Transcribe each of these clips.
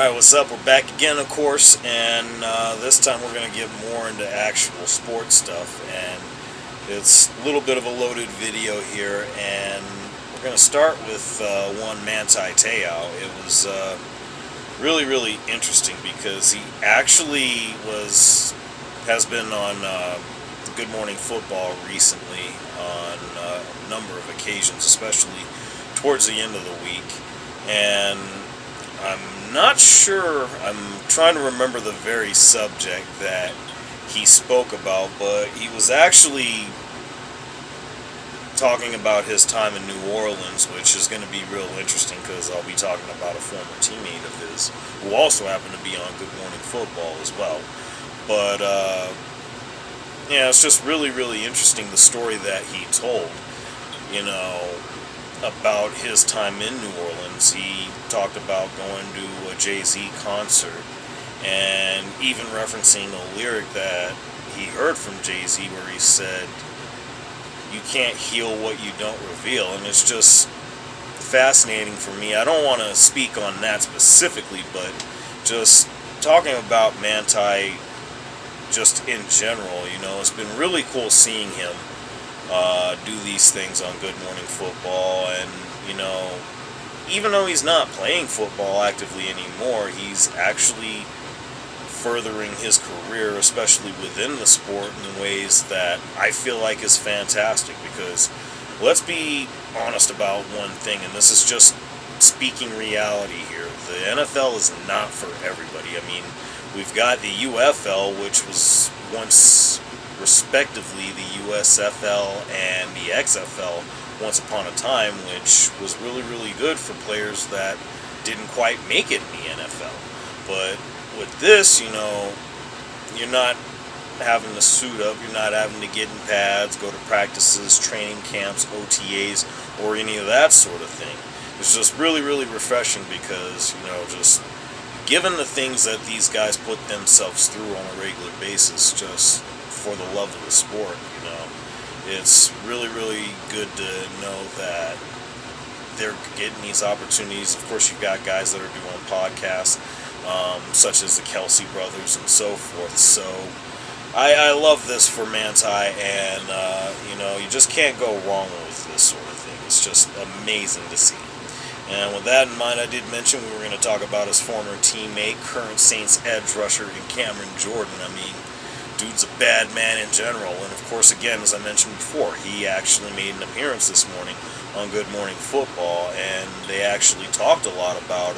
Alright, what's up? We're back again, of course, and this time we're going to get more into actual sports stuff, and it's a little bit of a loaded video here, and we're going to start with one Manti. It was really interesting because he actually has been on Good Morning Football recently on a number of occasions, especially towards the end of the week, and I'm not sure, I'm trying to remember the very subject that he spoke about, but he was actually talking about his time in New Orleans, which is going to be real interesting because I'll be talking about a former teammate of his who also happened to be on Good Morning Football as well. But, yeah, it's just really interesting, the story that he told, about his time in New Orleans. He talked about going to a Jay-Z concert and even referencing a lyric that he heard from Jay-Z where he said, "You can't heal what you don't reveal." And it's just fascinating for me. I don't want to speak on that specifically, but just talking about Manti just in general, it's been really cool seeing him do these things on Good Morning Football, and even though he's not playing football actively anymore, he's actually furthering his career, especially within the sport, in ways that I feel like is fantastic. Because let's be honest about one thing, and this is just speaking reality here: the NFL is not for everybody. I mean, we've got the UFL, which was once respectively the USFL and the XFL once upon a time, which was really good for players that didn't quite make it in the NFL. But with this, you're not having to suit up, you're not having to get in pads, go to practices, training camps, OTAs, or any of that sort of thing. It's just really refreshing because, just given the things that these guys put themselves through on a regular basis, just for the love of the sport, it's really good to know that they're getting these opportunities. Of course, you've got guys that are doing podcasts, such as the Kelsey brothers and so forth. So I love this for Manti, and you just can't go wrong with this sort of thing. It's just amazing to see. And with that in mind, I did mention we were going to talk about his former teammate, current Saints edge rusher in Cameron Jordan. I mean, dude's a bad man in general, and of course, again, as I mentioned before, he actually made an appearance this morning on Good Morning Football, and they actually talked a lot about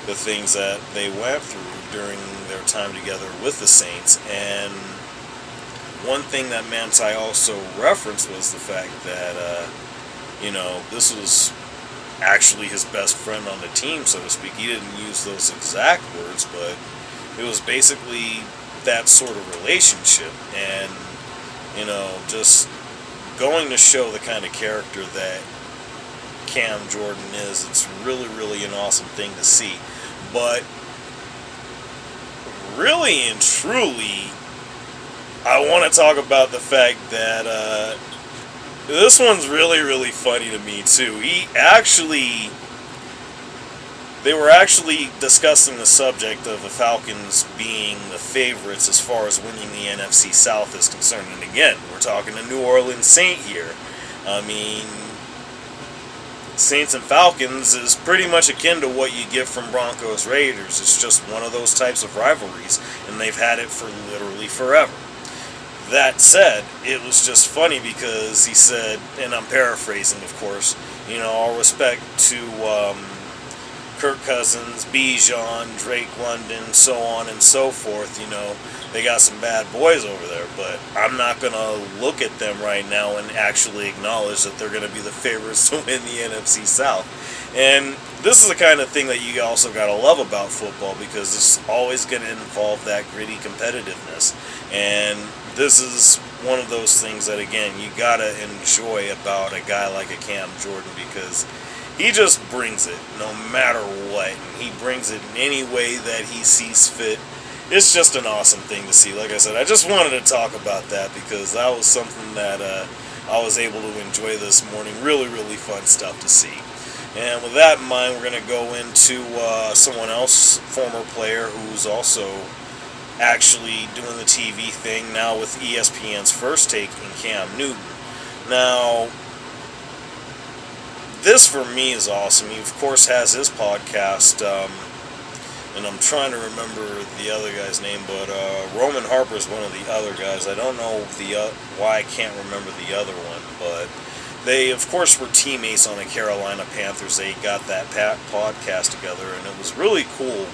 the things that they went through during their time together with the Saints. And one thing that Manti also referenced was the fact that this was actually his best friend on the team, so to speak. He didn't use those exact words, but it was basically that sort of relationship, and just going to show the kind of character that Cam Jordan is. It's really an awesome thing to see. But really and truly, I want to talk about the fact that this one's really funny to me too. They were actually discussing the subject of the Falcons being the favorites as far as winning the NFC South is concerned. And again, we're talking a New Orleans Saint here. I mean, Saints and Falcons is pretty much akin to what you get from Broncos Raiders. It's just one of those types of rivalries, and they've had it for literally forever. That said, it was just funny because he said, and I'm paraphrasing, of course, all respect to Kirk Cousins, Bijan, Drake London, so on and so forth. They got some bad boys over there, but I'm not going to look at them right now and actually acknowledge that they're going to be the favorites to win the NFC South. And this is the kind of thing that you also got to love about football, because it's always going to involve that gritty competitiveness. And this is one of those things that, again, you got to enjoy about a guy like a Cam Jordan, because he just brings it no matter what. And he brings it in any way that he sees fit. It's just an awesome thing to see. Like I said, I just wanted to talk about that because that was something that I was able to enjoy this morning. Really fun stuff to see. And with that in mind, we're going to go into someone else, former player, who's also actually doing the TV thing now with ESPN's First Take in Cam Newton. Now, this for me is awesome. He, of course, has his podcast, and I'm trying to remember the other guy's name, but Roman Harper is one of the other guys. I don't know why I can't remember the other one, but they, of course, were teammates on the Carolina Panthers. They got that podcast together, and it was really cool,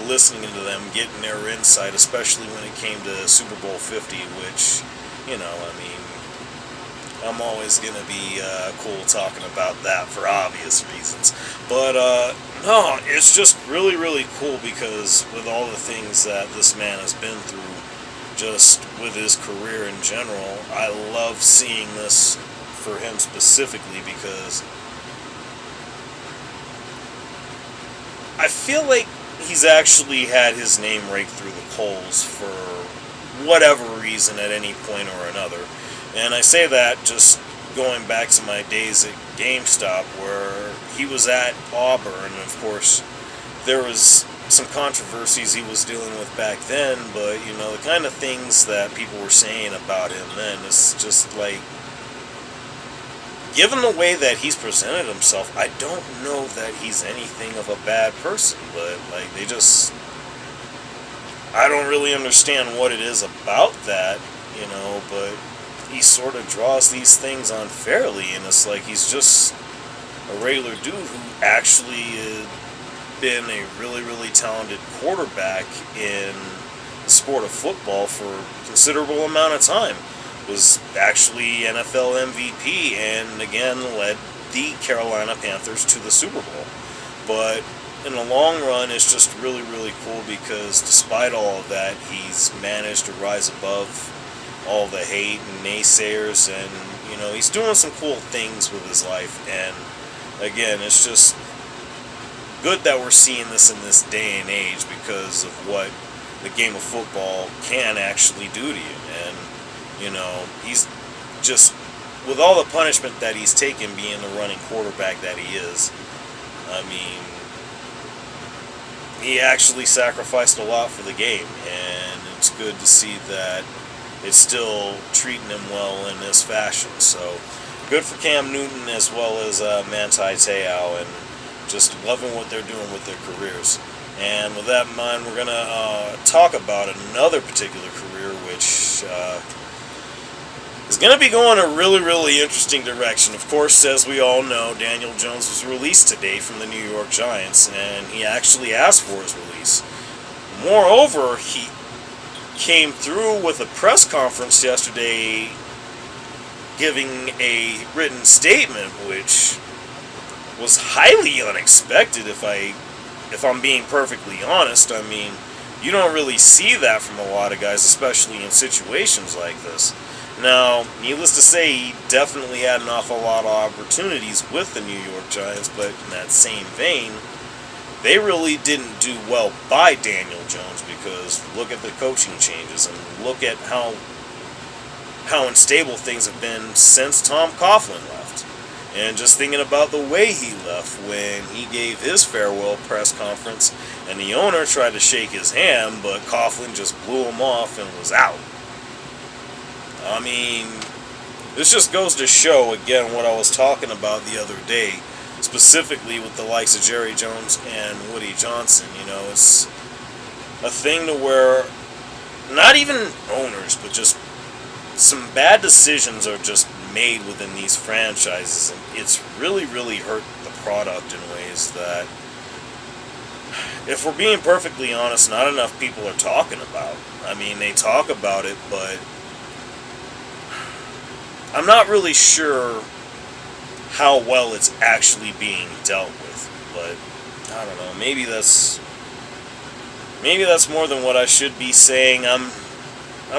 listening to them, getting their insight, especially when it came to Super Bowl 50, which, I'm always going to be cool talking about that for obvious reasons. But, no, it's just really, really cool because with all the things that this man has been through, just with his career in general, I love seeing this for him specifically because I feel like he's actually had his name raked through the coals for whatever reason at any point or another. And I say that just going back to my days at GameStop where he was at Auburn, and of course there was some controversies he was dealing with back then, but the kind of things that people were saying about him then is just like, given the way that he's presented himself, I don't know that he's anything of a bad person, but I don't really understand what it is about that, but he sort of draws these things unfairly, and it's like he's just a regular dude who actually been a really, really talented quarterback in the sport of football for a considerable amount of time. Was actually NFL MVP and again led the Carolina Panthers to the Super Bowl. But in the long run, it's just really, really cool because despite all of that, he's managed to rise above all the hate and naysayers, and he's doing some cool things with his life. And again, it's just good that we're seeing this in this day and age because of what the game of football can actually do to you. And he's just, with all the punishment that he's taken being the running quarterback that he is, he actually sacrificed a lot for the game, and it's good to see that it's still treating him well in this fashion. So, good for Cam Newton as well as Manti, and just loving what they're doing with their careers. And with that in mind, we're going to talk about another particular career, which is going to be going a really, really interesting direction. Of course, as we all know, Daniel Jones was released today from the New York Giants, and he actually asked for his release. Moreover, he came through with a press conference yesterday giving a written statement, which was highly unexpected, if I'm being perfectly honest. You don't really see that from a lot of guys, especially in situations like this. Now, needless to say, he definitely had an awful lot of opportunities with the New York Giants, but in that same vein, they really didn't do well by Daniel Jones because look at the coaching changes and look at how unstable things have been since Tom Coughlin left. And just thinking about the way he left when he gave his farewell press conference and the owner tried to shake his hand, but Coughlin just blew him off and was out. This just goes to show, again, what I was talking about the other day, specifically with the likes of Jerry Jones and Woody Johnson. It's a thing to where not even owners, but just some bad decisions are just made within these franchises, and it's really, really hurt the product in ways that, if we're being perfectly honest, not enough people are talking about. They talk about it, but I'm not really sure how well it's actually being dealt with. But I don't know, maybe that's more than what I should be saying. I'm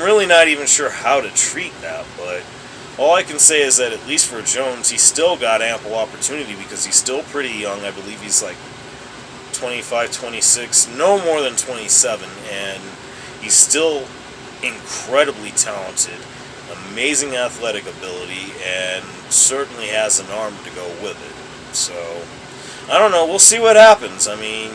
really not even sure how to treat that, but all I can say is that at least for Jones, he's still got ample opportunity because he's still pretty young. I believe he's like 25, 26, no more than 27, and he's still incredibly talented, amazing athletic ability, and certainly has an arm to go with it. So, I don't know. We'll see what happens. I mean,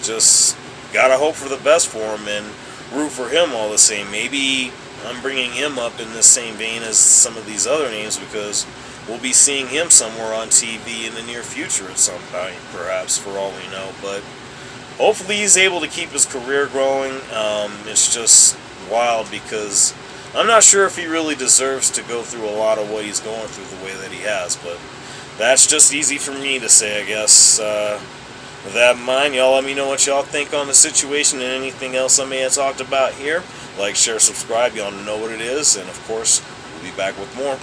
just gotta hope for the best for him and root for him all the same. Maybe I'm bringing him up in the same vein as some of these other names because we'll be seeing him somewhere on TV in the near future at some point, perhaps, for all we know. But hopefully he's able to keep his career growing. It's just wild because I'm not sure if he really deserves to go through a lot of what he's going through the way that he has, but that's just easy for me to say, I guess. With that in mind, y'all let me know what y'all think on the situation and anything else I may have talked about here. Like, share, subscribe, y'all know what it is, and of course, we'll be back with more.